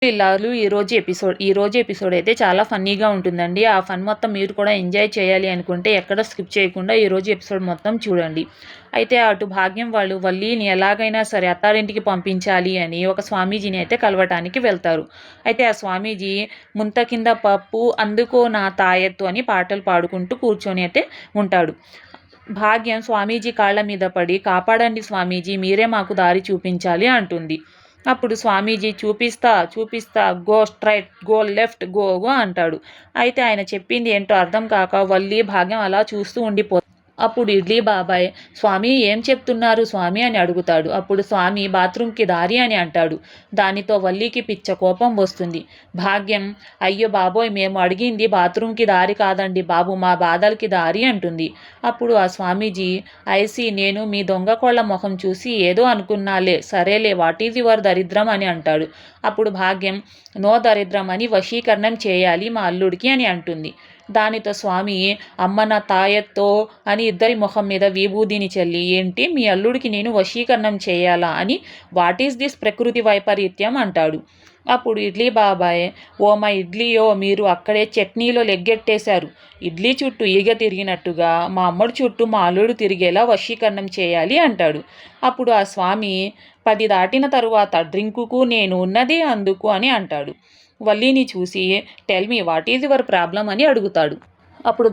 ఇల్లాలు ఈ రోజు ఎపిసోడ్ అయితే చాలా ఫన్నీగా ఉంటుందండి. ఆ ఫన్ మొత్తం మీరు కూడా ఎంజాయ్ చేయాలి అనుకుంటే ఎక్కడ స్కిప్ చేయకుండా ఈరోజు ఎపిసోడ్ మొత్తం చూడండి. అయితే అటు భాగ్యం వాళ్ళు వల్లిని ఎలాగైనా సరే అత్తారింటికి పంపించాలి అని ఒక స్వామీజీని అయితే కలవటానికి వెళ్తారు. అయితే ఆ స్వామీజీ ముంత కింద పప్పు అందుకో నా తాయెత్తు అని పాటలు పాడుకుంటూ కూర్చొని అయితే ఉంటాడు. భాగ్యం స్వామీజీ కాళ్ళ మీద పడి కాపాడండి స్వామీజీ, మీరే మాకు దారి చూపించాలి అంటుంది. అప్పుడు స్వామీజీ చూపిస్తా చూపిస్తా, go straight, go left, go go అంటాడు. అయితే ఆయన చెప్పింది ఏంటో అర్థం కాక వల్లి భాగ్యం అలా చూస్తూ ఉండిపోతుంది. అప్పుడు ఇడ్లీ బాబాయ్, స్వామి ఏం చెప్తున్నారు స్వామి అని అడుగుతాడు. అప్పుడు స్వామి బాత్రూంకి దారి అని అంటాడు. దానితో వల్లికి పిచ్చ కోపం వస్తుంది. భాగ్యం, అయ్యో బాబోయ్, మేము అడిగింది బాత్రూంకి దారి కాదండి బాబు, మా బాధలకి దారి అంటుంది. అప్పుడు ఆ స్వామీజీ, ఐసి, నేను మీ దొంగ కోళ్ళ మొహం చూసి ఏదో అనుకున్నాలే, సరేలే, వాట్ ఈజ్ యువర్ దరిద్రం అని అంటాడు. అప్పుడు భాగ్యం, నో దరిద్రం అని వశీకరణం చేయాలి మా అల్లుడికి అని అంటుంది. దానితో స్వామి, అమ్మ నా తాయెత్తో అని ఇద్దరి ముఖం మీద విభూదిని చల్లి, ఏంటి మీ అల్లుడికి నేను వశీకరణం చేయాలా అని, వాట్ ఈస్ దిస్ ప్రకృతి వైపరీత్యం అంటాడు. అప్పుడు ఇడ్లీ బాబాయ్, ఓ మా ఇడ్లీయో, మీరు అక్కడే చట్నీలో లెగ్గెట్టేశారు. ఇడ్లీ చుట్టూ ఈగ తిరిగినట్టుగా మా అమ్మడు చుట్టూ మా అల్లుడు తిరిగేలా వశీకరణం చేయాలి అంటాడు. అప్పుడు ఆ స్వామి, 10 దాటిన తరువాత డ్రింకుకు నేను ఉన్నదే అందుకు అని అంటాడు. వల్లిని చూసి, tell me what is your problem అని అడుగుతాడు. అప్పుడు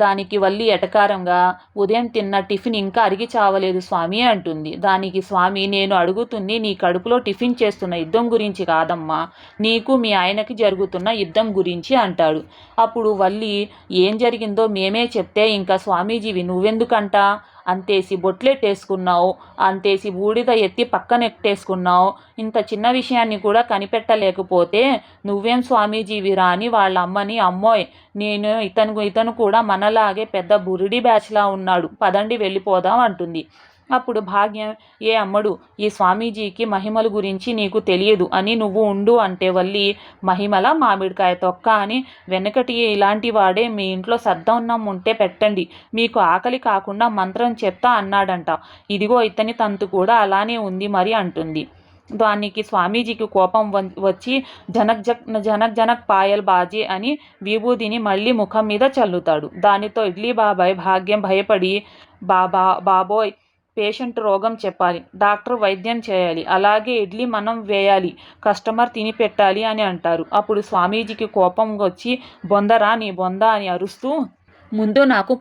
దానికి వల్లి ఎటకారంగా, ఉదయం తిన్న టిఫిన్ ఇంకా అరిగి చావలేదు స్వామి అంటుంది. దానికి స్వామి, నేను అడుగుతుంది నీ కడుపులో టిఫిన్ చేస్తున్న యుద్ధం గురించి కాదమ్మా, నీకు మీ ఆయనకి జరుగుతున్న యుద్ధం గురించి అంటాడు. అప్పుడు వల్లి, ఏం జరిగిందో మేమే చెప్తే ఇంకా స్వామీజీవి నువ్వెందుకంట, అంతేసి బొట్లెట్టేసుకున్నావు, అంతేసి బూడిద ఎత్తి పక్కనెట్టేసుకున్నావు, ఇంత చిన్న విషయాన్ని కూడా కనిపెట్టలేకపోతే నువ్వేం స్వామీజీవిరా అని వాళ్ళ అమ్మని, అమ్మోయ్, నేను ఇతను కూడా మనలాగే పెద్ద బురిడి బ్యాచ్లా ఉన్నాడు, పదండి వెళ్ళిపోదాం అంటుంది. అప్పుడు భాగ్యం, ఏ అమ్మడు, ఈ స్వామీజీకి మహిమల గురించి నీకు తెలియదు అని నువ్వు ఉండు అంటే వల్లి, మహిమల మామిడికాయ తొక్క అని, వెనకటి ఇలాంటి వాడే మీ ఇంట్లో సద్దన్నం ఉంటే పెట్టండి, మీకు ఆకలి కాకుండా మంత్రం చెప్తా అన్నాడంట, ఇదిగో ఇతని తంతు కూడా అలానే ఉంది మరి అంటుంది. దానికి స్వామీజీకి కోపం వచ్చి, జనక్ జనక్ పాయల్ బాజీ అని విభూదిని మళ్ళీ ముఖం మీద చల్లుతాడు. దానితో ఇడ్లీ బాబాయ్ భాగ్యం భయపడి, బాబోయ్, పేషెంట్ రోగం చెప్పాలి, డాక్టర్ వైద్యం చేయాలి, అలాగే ఇడ్లీ మనం వేయాలి, కస్టమర్ తిని పెట్టాలి అని అంటారు. అప్పుడు స్వామీజీకి కోపం వచ్చి, బొందరా నీ బొంద అని అరుస్తూ, ముందు నాకు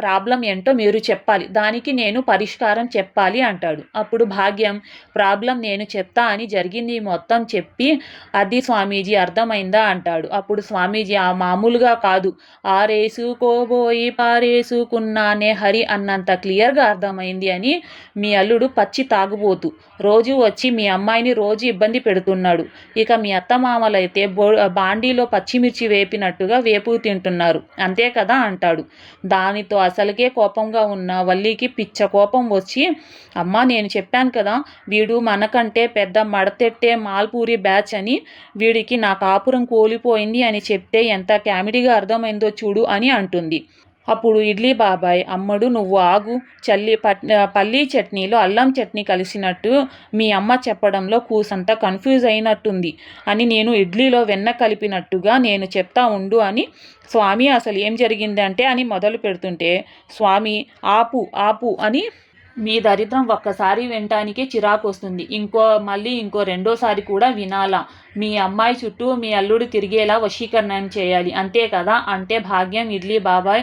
ప్రాబ్లం ఏంటో మీరు చెప్పాలి, దానికి నేను పరిష్కారం చెప్పాలి అంటాడు. అప్పుడు భాగ్యం, ప్రాబ్లం నేను చెప్తా అని జరిగింది మొత్తం చెప్పి, అది స్వామీజీ అర్థమైందా అంటాడు. అప్పుడు స్వామీజీ, ఆ మామూలుగా కాదు, ఆరేసుకోబోయి పారేసుకున్నానే హరి అన్నంత క్లియర్గా అర్థమైంది అని, మీ అల్లుడు పచ్చి తాగుబోతు, రోజు వచ్చి మీ అమ్మాయిని రోజు ఇబ్బంది పెడుతున్నాడు, ఇక మీ అత్తమామలైతే బాండీలో పచ్చిమిర్చి వేపినట్టుగా వేపు తింటున్నారు, అంతే కదా అంటాడు. దానితో అసలుకే కోపంగా ఉన్న వల్లికి పిచ్చ కోపం వచ్చి, అమ్మా నేను చెప్పాను కదా, వీడు మనకంటే పెద్ద మడతెట్టే మాల్పూరి బ్యాచ్ అని, వీడికి నా కాపురం కోలిపోయింది అని చెప్తే ఎంత కామెడీగా అర్థమైందో చూడు అని అంటుంది. అప్పుడు ఇడ్లీ బాబాయ్, అమ్మడు నువ్వు ఆగు, పల్లీ చట్నీలో అల్లం చట్నీ కలిసినట్టు మీ అమ్మ చెప్పడంలో కూసంత కన్ఫ్యూజ్ అయినట్టుంది అని, నేను ఇడ్లీలో వెన్న కలిపినట్టుగా నేను చెప్తా ఉండు అని, స్వామి అసలు ఏం జరిగిందంటే అని మొదలు పెడుతుంటే, స్వామి, ఆపు ఆపు అని, మీ దరిద్రం ఒక్కసారి వినటానికే చిరాకు వస్తుంది, మళ్ళీ ఇంకో రెండోసారి కూడా వినాలా, మీ అమ్మాయి చుట్టూ మీ అల్లుడు తిరిగేలా వశీకరణం చేయాలి, అంతే కదా అంటే భాగ్యం, ఇడ్లీ బాబాయ్,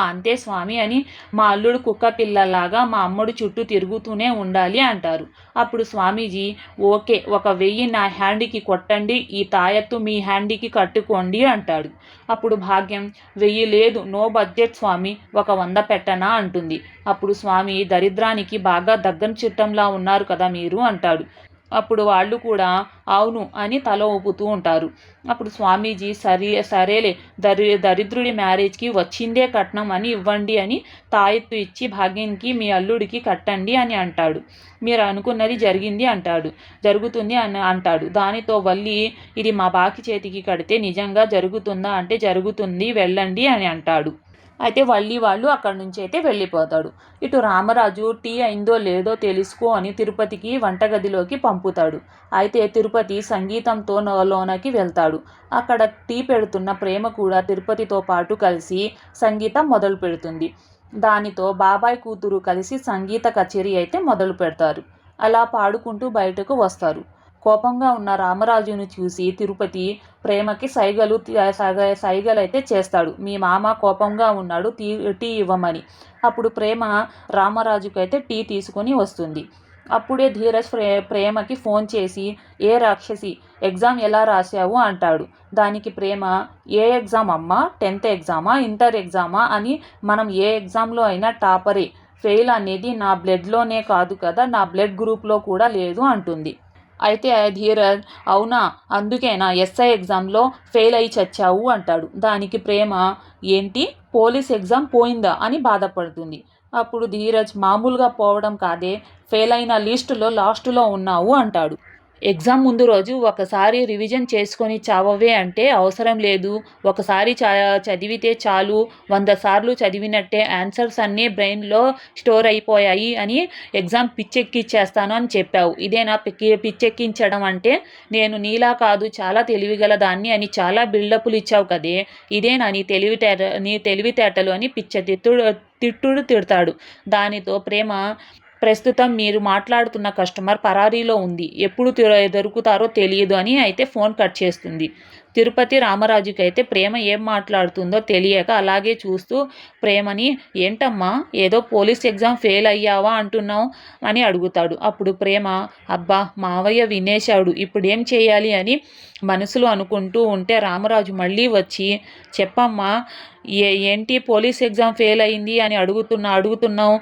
అంతే స్వామి అని, మా అల్లుడు కుక్క పిల్లలాగా మా అమ్మడు చుట్టూ తిరుగుతూనే ఉండాలి అంటారు. అప్పుడు స్వామీజీ, ఓకే, 1000 నా హ్యాండ్కి కొట్టండి, ఈ తాయెత్తు మీ హ్యాండ్కి కట్టుకోండి అంటాడు. అప్పుడు భాగ్యం, 1000 లేదు, నో బడ్జెట్ స్వామి, 100 పెట్టనా అంటుంది. అప్పుడు స్వామి, దరిద్రానికి బాగా దగ్గర చుట్టంలా ఉన్నారు కదా మీరు అంటాడు. అప్పుడు వాళ్ళు కూడా అవును అని తల ఊపుతూ ఉంటారు. అప్పుడు స్వామీజీ, సరేలే, దరిద్రుడి మ్యారేజ్కి వచ్చిందే కట్నం అని ఇవ్వండి అని తాయెత్తు ఇచ్చి భాగ్యానికి మీ అల్లుడికి కట్టండి అని అంటాడు. మీరు అనుకున్నది జరుగుతుంది అని అంటాడు. దానితో వల్లి, ఇది మా బాకి చేతికి కడితే నిజంగా జరుగుతుందా అంటే జరుగుతుంది, వెళ్ళండి అని అంటాడు. అయితే వాళ్ళు అక్కడి నుంచి అయితే వెళ్ళిపోతాడు. ఇటు రామరాజు టీ అయిందో లేదో తెలుసుకో అని తిరుపతికి వంటగదిలోకి పంపుతాడు. అయితే తిరుపతి సంగీతంతో లోనకి వెళ్తాడు. అక్కడ టీ పెడుతున్న ప్రేమ కూడా తిరుపతితో పాటు కలిసి సంగీతం మొదలు పెడుతుంది. దానితో బాబాయ్ కూతురు కలిసి సంగీత కచేరీ అయితే మొదలు పెడతారు. అలా పాడుకుంటూ బయటకు వస్తారు. కోపంగా ఉన్న రామరాజును చూసి తిరుపతి ప్రేమకి సైగలైతే చేస్తాడు. మీ మామ కోపంగా ఉన్నాడు, టీ ఇవ్వమని. అప్పుడు ప్రేమ రామరాజుకైతే టీ తీసుకొని వస్తుంది. అప్పుడే ధీరజ్ ప్రేమకి ఫోన్ చేసి ఏ రాక్షసి ఎగ్జామ్ ఎలా రాశావు అంటాడు. దానికి ప్రేమ ఏ ఎగ్జామ్ అమ్మా, 10th ఎగ్జామా, ఇంటర్ ఎగ్జామా అని మనం ఏ ఎగ్జామ్లో అయినా టాపరే, ఫెయిల్ అనేది నా బ్లడ్లోనే కాదు కదా, నా బ్లడ్ గ్రూప్లో కూడా లేదు అంటుంది. అయితే ధీరజ్ అవునా, అందుకేనా ఎస్ఐ ఎగ్జామ్లో ఫెయిల్ అయి చచ్చావు అంటాడు. దానికి ప్రేమ ఏంటి పోలీస్ ఎగ్జామ్ పోయిందా అని బాధపడుతుంది. అప్పుడు ధీరజ్ మామూలుగా పోవడం కాదే, ఫెయిల్ అయిన లిస్టులో లాస్టులో ఉన్నావు అంటాడు. ఎగ్జామ్ ముందు రోజు ఒకసారి రివిజన్ చేసుకొని చావవే అంటే అవసరం లేదు, ఒకసారి చదివితే చాలు, 100 సార్లు చదివినట్టే ఆన్సర్స్ అన్నీ బ్రెయిన్లో స్టోర్ అయిపోయాయి అని ఎగ్జామ్ పిచ్చెక్కిచ్చేస్తాను అని చెప్పావు. ఇదేనా పిచ్చెక్కించడం అంటే? నేను నీలా కాదు, చాలా తెలివిగల దాన్ని అని చాలా బిల్డప్లు ఇచ్చావు కదే, ఇదేనా నీ తెలివితేటలు అని తిడతాడు. దానితో ప్రేమ ప్రస్తుతం మీరు మాట్లాడుతున్న కస్టమర్ పరారీలో ఉంది, ఎప్పుడు దొరుకుతారో తెలియదు అని అయితే ఫోన్ కట్ చేస్తుంది. తిరుపతి రామరాజుకి అయితే ప్రేమ ఏం మాట్లాడుతుందో తెలియక అలాగే చూస్తూ ప్రేమని ఏంటమ్మా ఏదో పోలీస్ ఎగ్జామ్ ఫెయిల్ అయ్యావా అంటున్నావు అని అడుగుతాడు. అప్పుడు ప్రేమ అబ్బా మావయ్య వినేశాడు, ఇప్పుడేం చేయాలి అని మనసులో అనుకుంటూ ఉంటే రామరాజు మళ్ళీ వచ్చి చెప్పమ్మా ఏంటి పోలీస్ ఎగ్జామ్ ఫెయిల్ అయింది అని అడుగుతున్నావు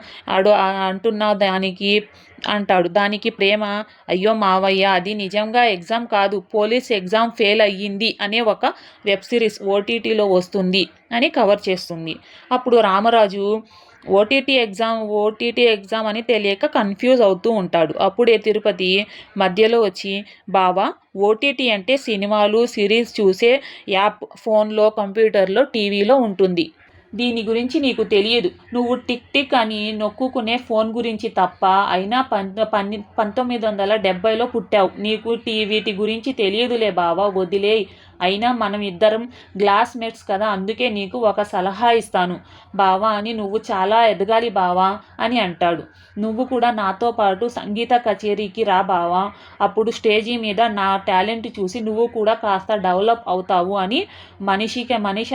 అంటున్నావు దానికి అంటాడు. దానికి ప్రేమ అయ్యో మావయ్య అది నిజంగా ఎగ్జామ్ కాదు, పోలీస్ ఎగ్జామ్ ఫెయిల్ అయ్యింది అనే ఒక వెబ్ సిరీస్ ఓటీటీలో వస్తుంది అని కవర్ చేస్తుంది. అప్పుడు రామరాజు ఓటీటీ ఎగ్జామ్ అని తెలియక కన్ఫ్యూజ్ అవుతూ ఉంటాడు. అప్పుడే తిరుపతి మధ్యలో వచ్చి బావా ఓటీటీ అంటే సినిమాలు సిరీస్ చూసే యాప్, ఫోన్లో కంప్యూటర్లో టీవీలో ఉంటుంది, దీని గురించి నీకు తెలియదు, నువ్వు టిక్ టిక్ అని నొక్కుకునే ఫోన్ గురించి తప్ప, అయినా 1970లో పుట్టావు, నీకు వీటి గురించి తెలియదులే బావా వదిలేయ్, అయినా మనం ఇద్దరం క్లాస్మేట్స్ కదా, అందుకే నీకు ఒక సలహా ఇస్తాను బావా అని, నువ్వు చాలా ఎదగాలి బావా అని అంటాడు. నువ్వు కూడా నాతో పాటు సంగీత కచేరీకి రా బావా, అప్పుడు స్టేజీ మీద నా టాలెంట్ చూసి నువ్వు కూడా కాస్త డెవలప్ అవుతావు అని, మనిషి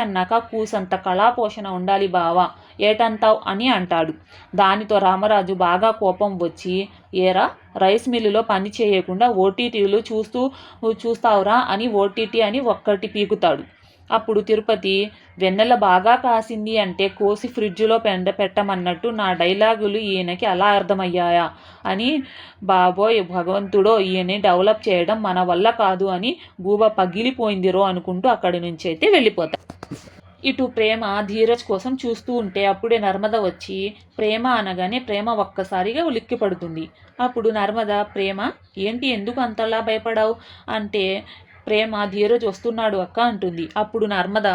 అన్నాక కూసంత కళాపోషణ ఉండాలి బావా, ఏటంటావు అని అంటాడు. దానితో రామరాజు బాగా కోపం వచ్చి ఏరా రైస్ మిల్లులో పని చేయకుండా ఓటీటీలు చూస్తావురా అని ఓటీటీ అని ఒక్కటి పీకుతాడు. అప్పుడు తిరుపతి వెన్నెల బాగా కాసింది అంటే కోసి ఫ్రిడ్జ్లో పెట్టమన్నట్టు నా డైలాగులు ఈయనకి అలా అర్థమయ్యాయా అని, బాబోయ్ భగవంతుడో ఈయన్ని డెవలప్ చేయడం మన వల్ల కాదు అని గూబ పగిలిపోయిందిరో అనుకుంటూ అక్కడి నుంచి అయితే వెళ్ళిపోతాడు. ఇటు ప్రేమ ధీరజ్ కోసం చూస్తూ ఉంటే అప్పుడే నర్మద వచ్చి ప్రేమ అనగానే ప్రేమ ఒక్కసారిగా ఉలిక్కి పడుతుంది. అప్పుడు నర్మద ప్రేమ ఏంటి ఎందుకు అంతలా భయపడావు అంటే ప్రేమ ధీరజ్ వస్తున్నాడు అక్క అంటుంది. అప్పుడు నర్మద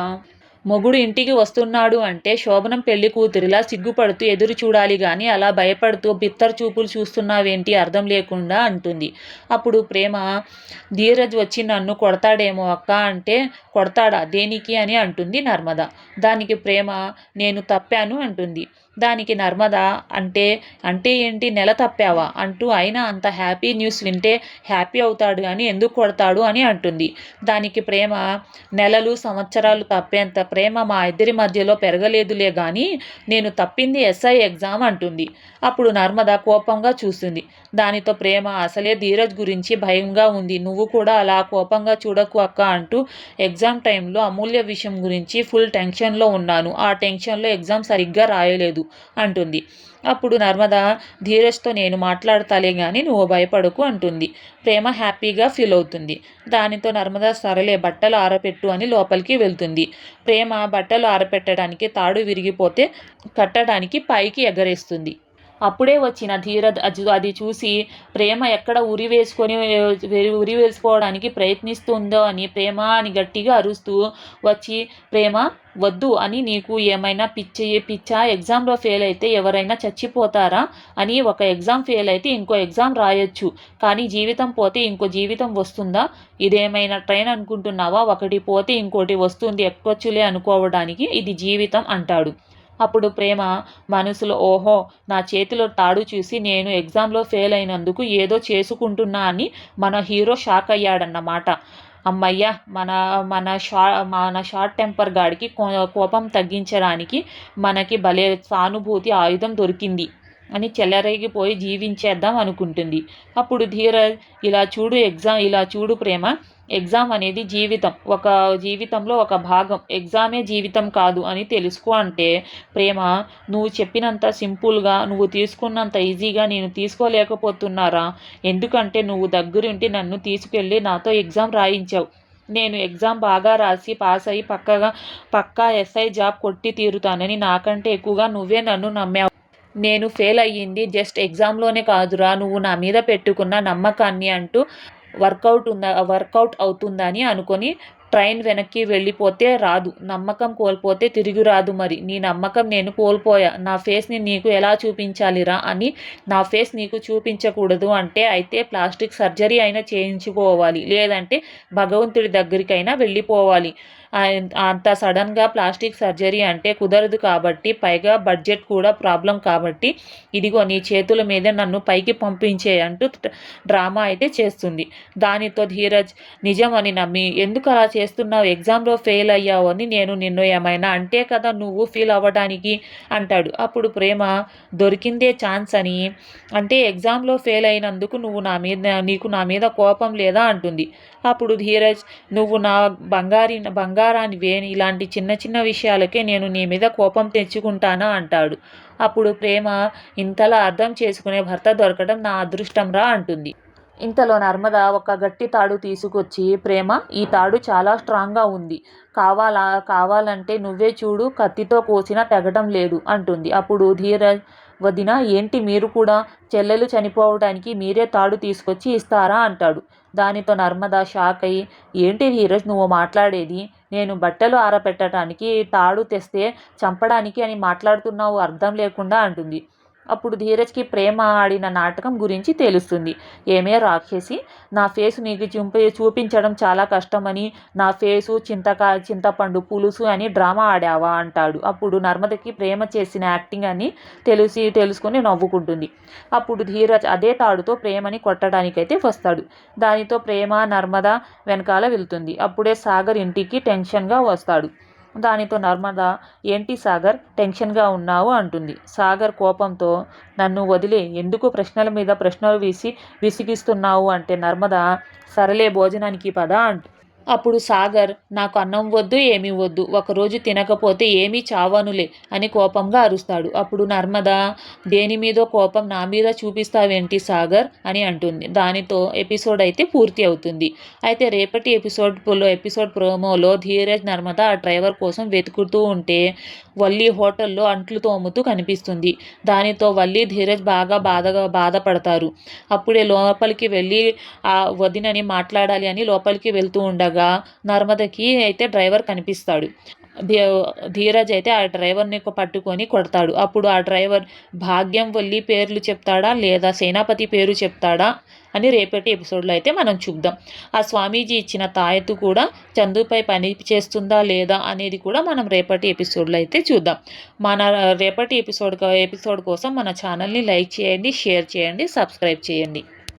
మొగుడు ఇంటికి వస్తున్నాడు అంటే శోభనం పెళ్లి కూతురిలా సిగ్గుపడుతూ ఎదురు చూడాలి కానీ అలా భయపడుతూ బిత్తర చూపులు చూస్తున్నావేంటి అర్థం లేకుండా అంటుంది. అప్పుడు ప్రేమ ధీరజ్ వచ్చి నన్ను కొడతాడేమో అక్క అంటే కొడతాడా దేనికి అని అంటుంది నర్మద. దానికి ప్రేమ నేను తప్పాను అంటుంది. దానికి నర్మద అంటే ఏంటి నెల తప్పావా అంటూ అయినా అంత హ్యాపీ న్యూస్ వింటే హ్యాపీ అవుతాడు అని ఎందుకు కొడతాడు అని అంటుంది. దానికి ప్రేమ నెలలు సంవత్సరాలు తప్పేంత ప్రేమ మా ఇద్దరి మధ్యలో పెరగలేదులే కానీ నేను తప్పింది ఎస్ఐ ఎగ్జామ్ అంటుంది. అప్పుడు నర్మద కోపంగా చూస్తుంది. దానితో ప్రేమ అసలే ధీరజ్ గురించి భయంగా ఉంది, నువ్వు కూడా అలా కోపంగా చూడకు అక్క అంటూ ఎగ్జామ్ టైంలో అమూల్య విషయం గురించి ఫుల్ టెన్షన్లో ఉన్నాను, ఆ టెన్షన్లో ఎగ్జామ్ సరిగ్గా రాయలేదు అంటుంది. అప్పుడు నర్మద ధీరజ్తో నేను మాట్లాడతాలే కానీ నువ్వు భయపడకు అంటుంది. ప్రేమ హ్యాపీగా ఫీల్ అవుతుంది. దానితో నర్మద సరలే బట్టలు ఆరపెట్టు అని లోపలికి వెళ్తుంది. ప్రేమ బట్టలు ఆరపెట్టడానికి తాడు విరిగిపోతే కట్టడానికి పైకి ఎగరేస్తుంది. అప్పుడే వచ్చిన ధీరజ్ అది చూసి ప్రేమ ఎక్కడ ఉరి వేసుకోవడానికి ప్రయత్నిస్తుందో అని ప్రేమ అని గట్టిగా అరుస్తూ వచ్చి, ప్రేమ వద్దు అని, నీకు ఏమైనా పిచ్చా, ఎగ్జామ్లో ఫెయిల్ అయితే ఎవరైనా చచ్చిపోతారా అని, ఒక ఎగ్జామ్ ఫెయిల్ అయితే ఇంకో ఎగ్జామ్ రాయొచ్చు, కానీ జీవితం పోతే ఇంకో జీవితం వస్తుందా? ఇదేమైనా ట్రైన్ అనుకుంటున్నావా? ఒకటి పోతే ఇంకోటి వస్తుంది, ఎక్కొచ్చులే అనుకోవడానికి, ఇది జీవితం అంటాడు. అప్పుడు ప్రేమ మనసులో, ఓహో, నా చేతిలో తాడు చూసి నేను ఎగ్జామ్లో ఫెయిల్ అయినందుకు ఏదో చేసుకుంటున్నా అని మన హీరో షాక్ అయ్యాడన్నమాట. అమ్మయ్య, మన మన షార్ట్ టెంపర్ గాడికి కోపం తగ్గించడానికి మనకి భలే సానుభూతి ఆయుధం దొరికింది అని చెలరేగిపోయి జీవించేద్దాం అనుకుంటుంది. అప్పుడు ధీరజ్, ఇలా చూడు ప్రేమ, ఎగ్జామ్ అనేది జీవితంలో ఒక భాగం, ఎగ్జామే జీవితం కాదు అని తెలుసుకో అంటే, ప్రేమ, నువ్వు చెప్పినంత సింపుల్గా, నువ్వు తీసుకున్నంత ఈజీగా నేను తీసుకోలేకపోతున్నారా? ఎందుకంటే నువ్వు దగ్గరుండి నన్ను తీసుకెళ్ళి నాతో ఎగ్జామ్ రాయించావు. నేను ఎగ్జామ్ బాగా రాసి పాస్ అయ్యి పక్కా ఎస్ఐ జాబ్ కొట్టి తీరుతానని నాకంటే ఎక్కువగా నువ్వే నన్ను నమ్మావు. నేను ఫెయిల్ అయ్యింది జస్ట్ ఎగ్జామ్లోనే కాదురా, నువ్వు నా మీద పెట్టుకున్న నమ్మకాన్ని అంటూ వర్కౌట్ అవుతుందని అనుకొని ట్రైన్ వెనక్కి వెళ్ళిపోతే రాదు, నమ్మకం కోల్పోతే తిరిగి రాదు. మరి నీ నమ్మకం నేను కోల్పోయా. నా ఫేస్ని నీకు ఎలా చూపించాలిరా అని, నా ఫేస్ నీకు చూపించకూడదు అంటే అయితే ప్లాస్టిక్ సర్జరీ అయినా చేయించుకోవాలి, లేదంటే భగవంతుడి దగ్గరికైనా వెళ్ళిపోవాలి. అంత సడన్గా ప్లాస్టిక్ సర్జరీ అంటే కుదరదు కాబట్టి, పైగా బడ్జెట్ కూడా ప్రాబ్లం కాబట్టి, ఇదిగో నీ చేతుల మీద నన్ను పైకి పంపించే అంటూ డ్రామా అయితే చేస్తుంది. దానితో ధీరజ్ నిజమని నమ్మి, ఎందుకు అలా చేస్తున్నావు? ఎగ్జామ్లో ఫెయిల్ అయ్యావు అని నేను నిన్ను ఏమైనా అంటే కదా నువ్వు ఫీల్ అవ్వడానికి అంటాడు. అప్పుడు ప్రేమ, దొరికిందే ఛాన్స్ అని, అంటే ఎగ్జామ్లో ఫెయిల్ అయినందుకు నీకు నా మీద కోపం లేదా అంటుంది. అప్పుడు ధీరజ్, నువ్వు నా బంగారానివే, ఇలాంటి చిన్న చిన్న విషయాలకే నేను నీ మీద కోపం తెచ్చుకుంటానా అంటాడు. అప్పుడు ప్రేమ, ఇంతలా అర్థం చేసుకునే భర్త దొరకడం నా అదృష్టంరా అంటుంది. ఇంతలో నర్మద ఒక గట్టి తాడు తీసుకొచ్చి, ప్రేమ, ఈ తాడు చాలా స్ట్రాంగ్గా ఉంది, కావాలంటే నువ్వే చూడు, కత్తితో కోసినా తెగటం లేదు అంటుంది. అప్పుడు ధీరజ్, వదిన, ఏంటి మీరు కూడా చెల్లెలు చనిపోవడానికి మీరే తాడు తీసుకొచ్చి ఇస్తారా అంటాడు. దానితో నర్మద షాక్ అయ్యి, ఏంటి ధీరజ్ నువ్వు మాట్లాడేది? నేను బట్టలు ఆరబెట్టడానికి తాడు తెస్తే చంపడానికి అని మాట్లాడుతున్నావు అర్థం లేకుండా అంటుంది. అప్పుడు ధీరజ్కి ప్రేమ ఆడిన నాటకం గురించి తెలుస్తుంది. ఏమే రాక్షసి, నా ఫేసు నీకు చూపించడం చాలా కష్టమని, నా ఫేసు చింతపండు పులుసు అని డ్రామా ఆడావా అంటాడు. అప్పుడు నర్మదకి ప్రేమ చేసిన యాక్టింగ్ అని తెలుసుకొని నవ్వుకుంటుంది. అప్పుడు ధీరజ్ అదే తాడుతో ప్రేమని కొట్టడానికైతే వస్తాడు. దానితో ప్రేమ నర్మద వెనకాల వెళ్తుంది. అప్పుడే సాగర్ ఇంటికి టెన్షన్గా వస్తాడు. దానితో నర్మద, ఏంటి సాగర్ టెన్షన్గా ఉన్నావు అంటుంది. సాగర్ కోపంతో, నన్ను వదిలే, ఎందుకు ప్రశ్నల మీద ప్రశ్నలు విసిగిస్తున్నావు అంటే నర్మద, సరేలే భోజనానికి పద అంటుంది. అప్పుడు సాగర్, నాకు అన్నం వద్దు, ఏమీ వద్దు, ఒకరోజు తినకపోతే ఏమీ చావనులే అని కోపంగా అరుస్తాడు. అప్పుడు నర్మద, దేని మీదో కోపం నా మీద చూపిస్తావేంటి సాగర్ అని అంటుంది. దానితో ఎపిసోడ్ అయితే పూర్తి అవుతుంది. అయితే రేపటి ఎపిసోడ్ ప్రోమోలో ధీరజ్ నర్మద ఆ డ్రైవర్ కోసం వెతుకుతూ ఉంటే వల్లి హోటల్లో అంట్లు తోముతూ కనిపిస్తుంది. దానితో వల్లి ధీరజ్ బాగా బాధపడతారు. అప్పుడే లోపలికి వెళ్ళి ఆ వదినని మాట్లాడాలి అని లోపలికి వెళ్తూ ఉండగా నర్మదకి అయితే డ్రైవర్ కనిపిస్తాడు. ధీరజ్ అయితే ఆ డ్రైవర్ని పట్టుకొని కొడతాడు. అప్పుడు ఆ డ్రైవర్ భాగ్యం వల్లి పేర్లు చెప్తాడా లేదా సేనాపతి పేరు చెప్తాడా అని రేపటి ఎపిసోడ్లో అయితే మనం చూద్దాం. ఆ స్వామీజీ ఇచ్చిన తాయెత్తు కూడా చందుపై పని చేస్తుందా లేదా అనేది కూడా మనం రేపటి ఎపిసోడ్లో అయితే చూద్దాం. మన రేపటి ఎపిసోడ్ కోసం మన ఛానల్ని లైక్ చేయండి, షేర్ చేయండి, సబ్స్క్రైబ్ చేయండి.